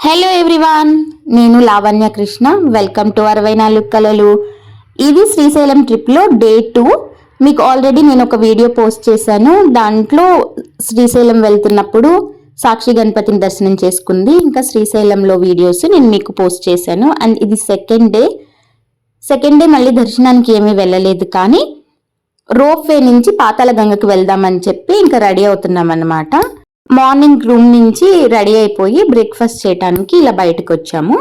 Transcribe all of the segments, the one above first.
Hello everyone, నేను Lavanya Krishna. Welcome to 64 కలలు. ఇది శ్రీశైలం ట్రిప్లో డే 2. మీకు ఆల్రెడీ నేను ఒక వీడియో పోస్ట్ చేశాను. దాంట్లో శ్రీశైలం వెళ్తున్నప్పుడు సాక్షి గణపతిని దర్శనం చేసుకుంది, ఇంకా శ్రీశైలంలో వీడియోస్ నేను మీకు పోస్ట్ చేశాను. అండ్ ఇది సెకండ్ డే మళ్ళీ దర్శనానికి ఏమీ వెళ్ళలేదు, కానీ రోప్ వే నుంచి పాతాళ గంగకు వెళ్దామని చెప్పి ఇంకా రెడీ అవుతున్నాం అన్నమాట. మార్నింగ్ రూమ్ నుంచి రెడీ అయిపోయి బ్రేక్ఫాస్ట్ చేయడానికి ఇలా బయటకు వచ్చాము.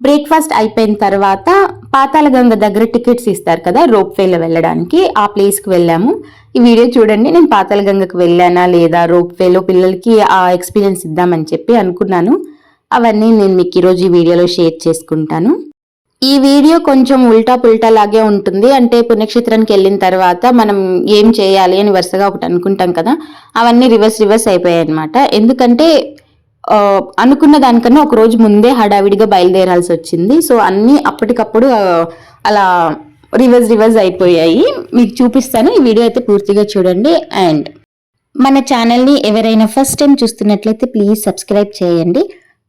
బ్రేక్ఫాస్ట్ అయిపోయిన తర్వాత పాతాళ గంగ దగ్గర టికెట్స్ ఇస్తారు కదా రోప్ వేలో వెళ్ళడానికి, ఆ ప్లేస్కి వెళ్ళాము. ఈ వీడియో చూడండి, నేను పాతాళ గంగకు వెళ్ళానా లేదా, రోప్ వేలో పిల్లలకి ఆ ఎక్స్పీరియన్స్ ఇద్దామని చెప్పి అనుకున్నాను. అవన్నీ నేను మీకు ఈరోజు ఈ వీడియోలో షేర్ చేసుకుంటాను. ఈ వీడియో కొంచెం ఉల్టా పుల్టా లాగే ఉంటుంది. అంటే పుణ్యక్షేత్రానికి వెళ్ళిన తర్వాత మనం ఏం చేయాలి అని వరుసగా ఒకటి అనుకుంటాం కదా, అవన్నీ రివర్స్ అయిపోయాయి అనమాట. ఎందుకంటే అనుకున్న దానికన్నా ఒక రోజు ముందే హడావిడిగా బయలుదేరాల్సి వచ్చింది. సో అన్నీ అప్పటికప్పుడు అలా రివర్స్ అయిపోయాయి. మీకు చూపిస్తాను, ఈ వీడియో అయితే పూర్తిగా చూడండి. అండ్ మన ఛానల్ని ఎవరైనా ఫస్ట్ టైం చూస్తున్నట్లయితే ప్లీజ్ సబ్స్క్రైబ్ చేయండి.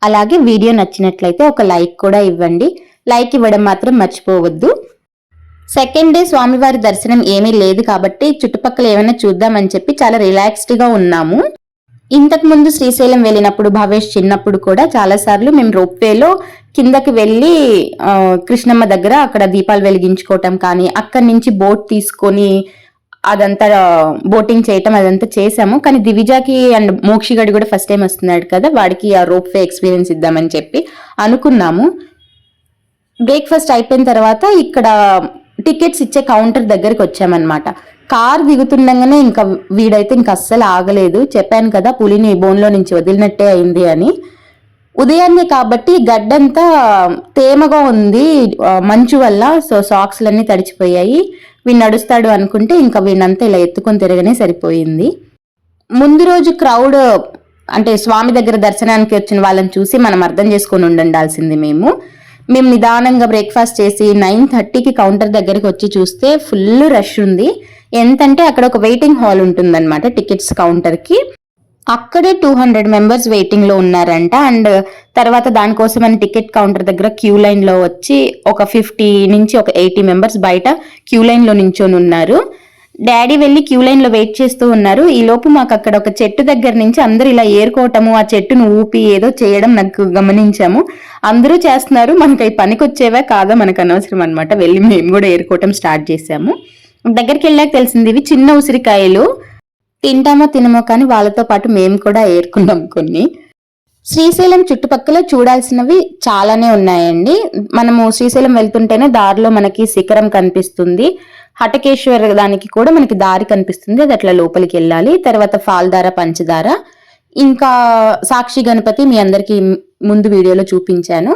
అలాగే వీడియో నచ్చినట్లయితే ఒక లైక్ కూడా ఇవ్వండి. లైక్ ఇవ్వడం మాత్రం మర్చిపోవద్దు. సెకండ్ డే స్వామివారి దర్శనం ఏమీ లేదు కాబట్టి చుట్టుపక్కల ఏమైనా చూద్దామని చెప్పి చాలా రిలాక్స్డ్గా ఉన్నాము. ఇంతకు ముందు శ్రీశైలం వెళ్ళినప్పుడు భవేష్ చిన్నప్పుడు కూడా చాలాసార్లు మేము రోప్వేలో కిందకి వెళ్ళి కృష్ణమ్మ దగ్గర అక్కడ దీపాలు వెలిగించుకోవటం కానీ, అక్కడి నుంచి బోట్ తీసుకొని అదంతా బోటింగ్ చేయటం అదంతా చేసాము. కానీ దివిజాకి అండ్ మోక్షిగడి కూడా ఫస్ట్ టైం వస్తున్నాడు కదా, వాడికి ఆ రోప్వే ఎక్స్పీరియన్స్ ఇద్దామని చెప్పి అనుకున్నాము. బ్రేక్ఫాస్ట్ అయిపోయిన తర్వాత ఇక్కడ టికెట్స్ ఇచ్చే కౌంటర్ దగ్గరికి వచ్చామన్నమాట. కార్ దిగుతుండగానే ఇంకా వీడైతే ఇంకా అస్సలు ఆగలేదు. చెప్పాను కదా, పులిని బోన్లో నుంచి వదిలినట్టే అయింది అని. ఉదయాన్నే కాబట్టి గడ్డంతా తేమగా ఉంది మంచు వల్ల. సో సాక్స్లన్నీ తడిచిపోయాయి. వీడు నడుస్తాడు అనుకుంటే ఇంకా వీడినంతా ఇలా ఎత్తుకొని తిరగనే సరిపోయింది. ముందు రోజు క్రౌడ్ అంటే స్వామి దగ్గర దర్శనానికి వచ్చిన వాళ్ళని చూసి మనం అర్థం చేసుకొని ఉండాల్సింది. మేము నిదానంగా బ్రేక్ఫాస్ట్ చేసి 9:30కి కౌంటర్ దగ్గరికి వచ్చి చూస్తే ఫుల్ రష్ ఉంది. ఎంతంటే అక్కడ ఒక వెయిటింగ్ హాల్ ఉంటుందన్నమాట టికెట్స్ కౌంటర్కి. అక్కడే 200 మెంబర్స్ వెయిటింగ్లో ఉన్నారంట. అండ్ తర్వాత దానికోసం అని టికెట్ కౌంటర్ దగ్గర క్యూ లైన్లో వచ్చి ఒక 50 నుంచి ఒక 80 మెంబర్స్ బయట క్యూ లైన్లో నించొని ఉన్నారు. డాడీ వెళ్ళి క్యూ లైన్లో వెయిట్ చేస్తూ ఉన్నారు. ఈ లోపు మాకు అక్కడ ఒక చెట్టు దగ్గర నుంచి అందరూ ఇలా ఏరుకోవటము, ఆ చెట్టును ఊపి ఏదో చేయడం నాకు గమనించాము. అందరూ చేస్తున్నారు, మనకి అవి పనికి వచ్చేవా కాదా మనకు అనవసరం అనమాట. వెళ్ళి మేము కూడా ఏరుకోవటం స్టార్ట్ చేసాము. దగ్గరికి వెళ్ళాక తెలిసింది ఇవి చిన్న ఉసిరికాయలు. తింటామో తినమో కానీ వాళ్ళతో పాటు మేము కూడా ఏరుకున్నాం కొన్ని. శ్రీశైలం చుట్టుపక్కల చూడాల్సినవి చాలానే ఉన్నాయండి. మనము శ్రీశైలం వెళ్తుంటేనే దారిలో మనకి శిఖరం కనిపిస్తుంది. హటకేశ్వర దానికి కూడా మనకి దారి కనిపిస్తుంది, అది అట్లా లోపలికి వెళ్ళాలి. తర్వాత ఫాల్దార, పంచదార, ఇంకా సాక్షి గణపతి మీ అందరికి ముందు వీడియోలో చూపించాను.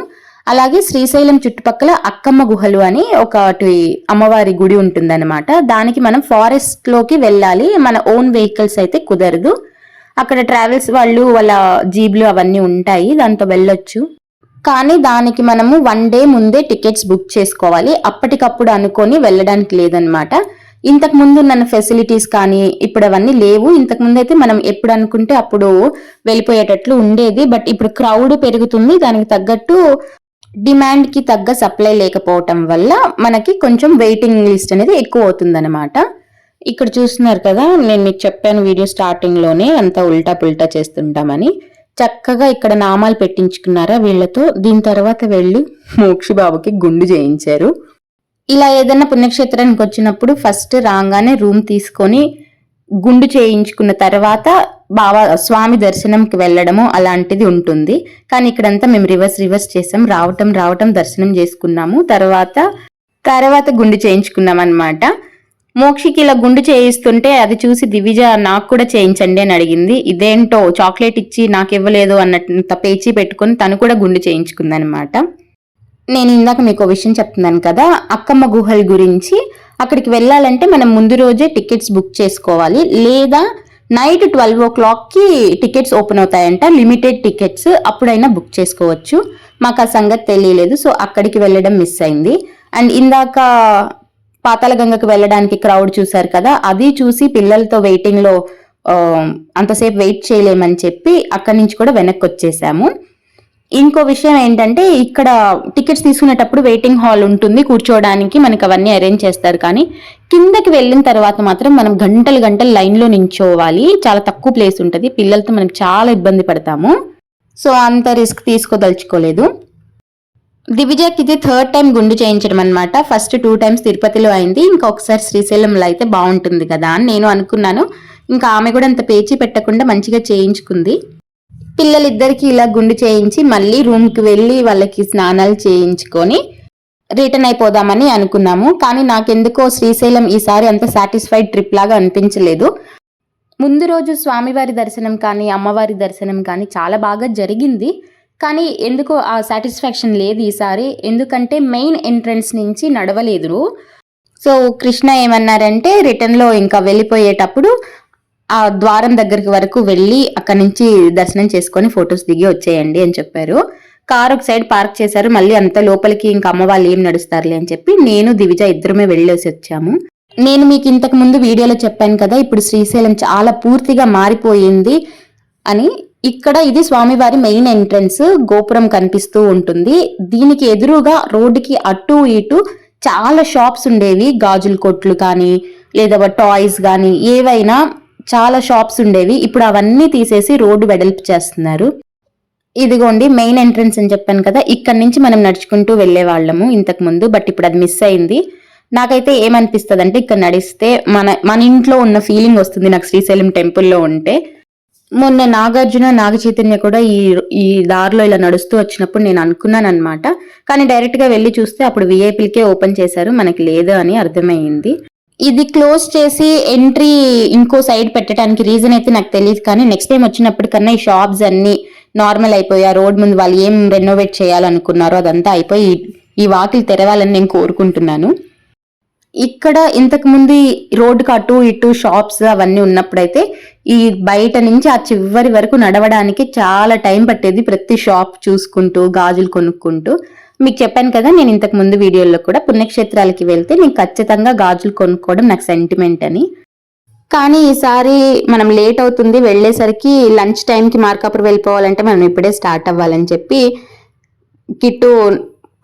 అలాగే శ్రీశైలం చుట్టుపక్కల అక్కమ్మ గుహలు అని ఒకటి అమ్మవారి గుడి ఉంటుందన్నమాట. దానికి మనం ఫారెస్ట్ లోకి వెళ్ళాలి, మన ఓన్ వెహికల్స్ అయితే కుదరదు. అక్కడ ట్రావెల్స్ వాళ్ళు వాళ్ళ జీబ్లు అవన్నీ ఉంటాయి, దాంతో వెళ్ళొచ్చు. కానీ దానికి మనము 1 డే ముందే టికెట్స్ బుక్ చేసుకోవాలి. అప్పటికప్పుడు అనుకొని వెళ్ళడానికి లేదనమాట. ఇంతకు ముందు ఉన్న ఫెసిలిటీస్ కానీ ఇప్పుడు అవన్నీ లేవు. ఇంతకు ముందు అయితే మనం ఎప్పుడు అనుకుంటే అప్పుడు వెళ్ళిపోయేటట్లు ఉండేది. బట్ ఇప్పుడు క్రౌడ్ పెరుగుతుంది, దానికి తగ్గట్టు డిమాండ్ కి తగ్గ సప్లై లేకపోవటం వల్ల మనకి కొంచెం వెయిటింగ్ లిస్ట్ అనేది ఎక్కువ అవుతుంది అనమాట. ఇక్కడ చూస్తున్నారు కదా, నేను మీకు చెప్పాను వీడియో స్టార్టింగ్ లోనే అంతా ఉల్టా పుల్టా చేస్తుంటామని. చక్కగా ఇక్కడ నామాలు పెట్టించుకున్నారా వీళ్ళతో. దీని తర్వాత వెళ్ళి మోక్షి బాబుకి గుండు చేయించారు. ఇలా ఏదైనా పుణ్యక్షేత్రానికి వచ్చినప్పుడు ఫస్ట్ రాగానే రూమ్ తీసుకొని గుండు చేయించుకున్న తర్వాత బాబా స్వామి దర్శనంకి వెళ్ళడము అలాంటిది ఉంటుంది. కానీ ఇక్కడంతా మేము రివర్స్ చేసాం. రావటం దర్శనం చేసుకున్నాము, తర్వాత గుండు చేయించుకున్నాం అనమాట. మోక్షికి ఇలా గుండు చేయిస్తుంటే అది చూసి దివిజ నాకు కూడా చేయించండి అని అడిగింది. ఇదేంటో చాక్లెట్ ఇచ్చి నాకు ఇవ్వలేదు అన్నట్టు పేచీ పెట్టుకొని తను కూడా గుండు చేయించుకుందనమాట. నేను ఇందాక మీకు విషయం చెప్తున్నాను కదా, అక్కమ్మ గుహల గురించి. అక్కడికి వెళ్ళాలంటే మనం ముందు రోజే టికెట్స్ బుక్ చేసుకోవాలి, లేదా నైట్ 12 o'clockకి టికెట్స్ ఓపెన్ అవుతాయంట, లిమిటెడ్ టికెట్స్. అప్పుడైనా బుక్ చేసుకోవచ్చు. మాకు ఆ సంగతి తెలియలేదు, సో అక్కడికి వెళ్ళడం మిస్ అయింది. అండ్ ఇందాక పాతాళ గంగకు వెళ్ళడానికి క్రౌడ్ చూసారు కదా, అది చూసి పిల్లలతో వెయిటింగ్ లో అంతసేపు వెయిట్ చేయలేమని చెప్పి అక్కడి నుంచి కూడా వెనక్కి వచ్చేసాము. ఇంకో విషయం ఏంటంటే ఇక్కడ టికెట్స్ తీసుకునేటప్పుడు వెయిటింగ్ హాల్ ఉంటుంది కూర్చోవడానికి, మనకి అవన్నీ అరేంజ్ చేస్తారు. కానీ కిందకి వెళ్ళిన తర్వాత మాత్రం మనం గంటలు గంటలు లైన్లో నించోవాలి. చాలా తక్కువ ప్లేస్ ఉంటుంది, పిల్లలతో మనం చాలా ఇబ్బంది పడతాము. సో అంత రిస్క్ తీసుకోదలుచుకోలేదు. దివిజాకి ఇది 3rd టైం గుండు చేయించడం అనమాట. ఫస్ట్ 2 టైమ్స్ తిరుపతిలో అయింది, ఇంకొకసారి శ్రీశైలంలో అయితే బాగుంటుంది కదా అని నేను అనుకున్నాను. ఇంకా ఆమె కూడా అంత పేచీ పెట్టకుండా మంచిగా చేయించుకుంది. పిల్లలిద్దరికి ఇలా గుండు చేయించి మళ్ళీ రూమ్కి వెళ్ళి వాళ్ళకి స్నానాలు చేయించుకొని రిటర్న్ అయిపోదామని అనుకున్నాము. కానీ నాకెందుకో శ్రీశైలం ఈసారి అంత సాటిస్ఫైడ్ ట్రిప్ లాగా అనిపించలేదు. ముందు రోజు స్వామివారి దర్శనం కానీ అమ్మవారి దర్శనం కానీ చాలా బాగా జరిగింది. కానీ ఎందుకో ఆ సాటిస్ఫాక్షన్ లేదు ఈసారి. ఎందుకంటే మెయిన్ ఎంట్రన్స్ నుంచి నడవలేదు. సో కృష్ణ ఏమన్నారంటే రిటర్న్లో ఇంకా వెళ్ళిపోయేటప్పుడు ఆ ద్వారం దగ్గరికి వరకు వెళ్ళి అక్కడి నుంచి దర్శనం చేసుకొని ఫొటోస్ దిగి వచ్చేయండి అని చెప్పారు. కార్ ఒక సైడ్ పార్క్ చేశారు. మళ్ళీ అంత లోపలికి ఇంకా అమ్మ వాళ్ళు ఏం నడుస్తారులే అని చెప్పి నేను దివిజ ఇద్దరమే వెళ్ళేసి వచ్చాము. నేను మీకు ఇంతకు ముందు వీడియోలో చెప్పాను కదా, ఇప్పుడు శ్రీశైలం చాలా పూర్తిగా మారిపోయింది అని. ఇక్కడ ఇది స్వామివారి మెయిన్ ఎంట్రన్స్, గోపురం కనిపిస్తూ ఉంటుంది. దీనికి ఎదురుగా రోడ్డుకి అటు ఇటు చాలా షాప్స్ ఉండేవి, గాజుల కొట్లు కానీ లేదా టాయ్స్ కానీ ఏవైనా చాలా షాప్స్ ఉండేవి. ఇప్పుడు అవన్నీ తీసేసి రోడ్డు వెడల్పు చేస్తున్నారు. ఇదిగోండి మెయిన్ ఎంట్రన్స్ అని చెప్పాను కదా, ఇక్కడ నుంచి మనం నడుచుకుంటూ వెళ్లే వాళ్ళము ఇంతకు ముందు. బట్ ఇప్పుడు అది మిస్ అయింది. నాకైతే ఏమనిపిస్తుంది అంటే ఇక్కడ నడిస్తే మన ఇంట్లో ఉన్న ఫీలింగ్ వస్తుంది నాకు శ్రీశైలం టెంపుల్లో ఉంటే. మొన్న నాగార్జున నాగ చైతన్య కూడా ఈ దారిలో ఇలా నడుస్తూ వచ్చినప్పుడు నేను అనుకున్నాను అనమాట. కానీ డైరెక్ట్ గా వెళ్ళి చూస్తే అప్పుడు విఐపీలకే ఓపెన్ చేశారు, మనకి లేదు అని అర్థమైంది. ఇది క్లోజ్ చేసి ఎంట్రీ ఇంకో సైడ్ పెట్టడానికి రీజన్ అయితే నాకు తెలియదు. కానీ నెక్స్ట్ టైం వచ్చినప్పటికన్నా ఈ షాప్స్ అన్ని నార్మల్ అయిపోయి ఆ రోడ్ ముందు వాళ్ళు ఏం రెనోవేట్ చేయాలనుకున్నారో అదంతా అయిపోయి ఈ వాకిలు తెరవాలని నేను కోరుకుంటున్నాను. ఇక్కడ ఇంతకు ముందు రోడ్డుకు అటు ఇటు షాప్స్ అవన్నీ ఉన్నప్పుడైతే ఈ బయట నుంచి ఆ చివరి వరకు నడవడానికి చాలా టైం పట్టేది, ప్రతి షాప్ చూసుకుంటూ గాజులు కొనుక్కుంటూ. మీకు చెప్పాను కదా నేను ఇంతకు ముందు వీడియోలో కూడా, పుణ్యక్షేత్రాలకి వెళ్తే నేను ఖచ్చితంగా గాజులు కొనుక్కోవడం నాకు సెంటిమెంట్ అని. కానీ ఈసారి మనం లేట్ అవుతుంది, వెళ్ళేసరికి లంచ్ టైంకి మార్కాపురం వెళ్ళిపోవాలంటే మనం ఇప్పుడే స్టార్ట్ అవ్వాలని చెప్పి కిట్టు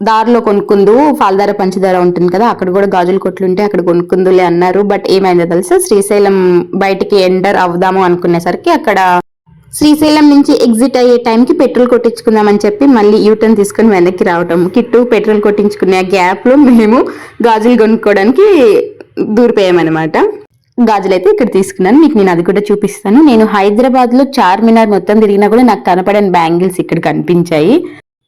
దారిలో కొనుక్కుందు, పాలధార పంచదార ఉంటుంది కదా అక్కడ కూడా గాజులు కొట్లుంటే అక్కడ కొనుక్కుందులే అన్నారు. బట్ ఏమైందో తెలుసా, శ్రీశైలం బయటికి ఎంటర్ అవుదాము అనుకునేసరికి అక్కడ శ్రీశైలం నుంచి ఎగ్జిట్ అయ్యే టైంకి పెట్రోల్ కొట్టించుకుందామని చెప్పి మళ్ళీ యూటర్న్ తీసుకుని వెనక్కి రావటం. కిట్టు పెట్రోల్ కొట్టించుకునే గ్యాప్ లో మేము గాజులు కొనుక్కోవడానికి దూరిపోయామన్నమాట. గాజులు అయితే ఇక్కడ తీసుకున్నాను, మీకు నేను అది కూడా చూపిస్తాను. నేను హైదరాబాద్ లో చార్మినార్ మొత్తం తిరిగినా కూడా నాకు కనపడని బ్యాంగిల్స్ ఇక్కడ కనిపించాయి.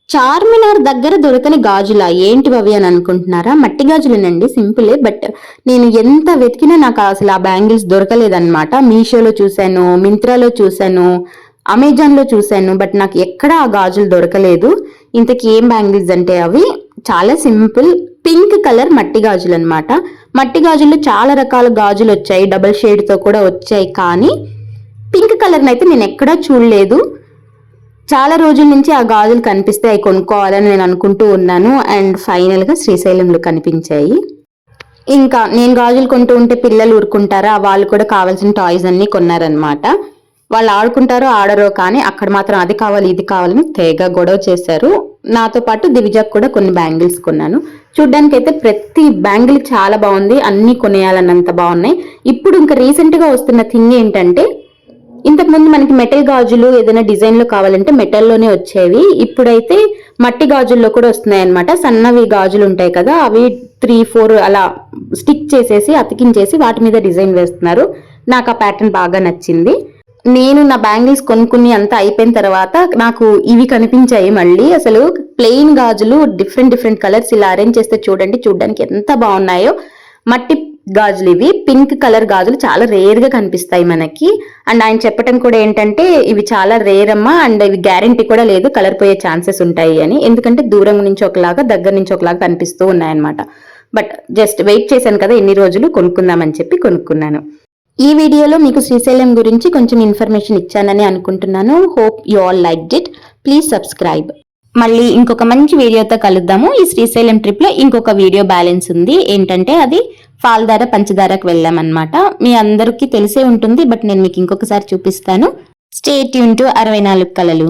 చార్మినార్ దగ్గర దొరకని గాజులా ఏంటి అవి అని అనుకుంటున్నారా? మట్టి గాజులేనండి, సింపులే. బట్ నేను ఎంత వెతికినా నాకు అసలు ఆ బ్యాంగిల్స్ దొరకలేదన్నమాట. మీషోలో చూశాను, మింత్రాలో చూశాను, అమెజాన్ లో చూశాను, బట్ నాకు ఎక్కడ ఆ గాజులు దొరకలేదు. ఇంతకీ ఏం బ్యాంగిల్స్ అంటే అవి చాలా సింపుల్ పింక్ కలర్ మట్టి గాజులు అనమాట. మట్టి గాజుల్లో చాలా రకాల గాజులు వచ్చాయి, డబుల్ షేడ్ తో కూడా వచ్చాయి. కానీ పింక్ కలర్ అయితే నేను ఎక్కడా చూడలేదు. చాలా రోజుల నుంచి ఆ గాజులు కనిపిస్తే అవి కొనుక్కోవాలని నేను అనుకుంటూ ఉన్నాను. అండ్ ఫైనల్ గా శ్రీశైలంలో కనిపించాయి. ఇంకా నేను గాజులు కొంటూ ఉంటే పిల్లలు ఊరుకుంటారా, వాళ్ళు కూడా కావాల్సిన టాయ్స్ అన్ని కొన్నారనమాట. వాళ్ళు ఆడుకుంటారో ఆడరో కానీ అక్కడ మాత్రం అది కావాలి ఇది కావాలని తెగ గొడవ చేశారు. నాతో పాటు దివిజాకు కూడా కొన్ని బ్యాంగిల్స్ కొన్నాను. చూడ్డానికి అయితే ప్రతి బ్యాంగిల్ చాలా బాగుంది, అన్ని కొనేయాలన్నంత బాగున్నాయి. ఇప్పుడు ఇంకా రీసెంట్ గా వస్తున్న థింగ్ ఏంటంటే, ఇంతకు ముందు మనకి మెటల్ గాజులు ఏదైనా డిజైన్ లో కావాలంటే మెటల్లోనే వచ్చేవి, ఇప్పుడైతే మట్టి గాజుల్లో కూడా వస్తున్నాయి అనమాట. సన్నవి గాజులు ఉంటాయి కదా, అవి 3-4 అలా స్టిక్ చేసేసి అతికించేసి వాటి మీద డిజైన్ వేస్తున్నారు. నాకు ఆ ప్యాటర్న్ బాగా నచ్చింది. నేను నా బ్యాంగిల్స్ కొనుక్కుని అంతా అయిపోయిన తర్వాత నాకు ఇవి కనిపించాయి మళ్ళీ. అసలు ప్లెయిన్ గాజులు డిఫరెంట్ కలర్స్ ఇలా అరేంజ్ చేస్తే చూడడానికి ఎంత బాగున్నాయో. మట్టి గాజులు ఇవి, పింక్ కలర్ గాజులు చాలా రేర్ గా కనిపిస్తాయి మనకి. అండ్ ఆయన చెప్పడం కూడా ఏంటంటే ఇవి చాలా రేర్ అమ్మా, అండ్ ఇవి గ్యారంటీ కూడా లేదు, కలర్ పోయే ఛాన్సెస్ ఉంటాయి అని. ఎందుకంటే దూరం నుంచి ఒకలాగా దగ్గర నుంచి ఒకలాగా కనిపిస్తూ ఉన్నాయన్నమాట. బట్ జస్ట్ వెయిట్ చేశాను కదా ఎన్ని రోజులు, కొనుక్కుందామని చెప్పి కొనుక్కున్నాను. ఈ వీడియోలో మీకు శ్రీశైలం గురించి కొంచెం ఇన్ఫర్మేషన్ ఇచ్చానని అనుకుంటున్నాను. Hope you all liked it. Please subscribe. మళ్ళీ ఇంకొక మంచి వీడియోతో కలుద్దాము. ఈ శ్రీశైలం ట్రిప్ లో ఇంకొక వీడియో బ్యాలెన్స్ ఉంది. ఏంటంటే అది పాలధార పంచదారకు వెళ్ళామన్నమాట. మీ అందరికీ తెలిసే ఉంటుంది, బట్ నేను మీకు ఇంకొకసారి చూపిస్తాను. స్టే ట్యూన్ టు 64 కలలు.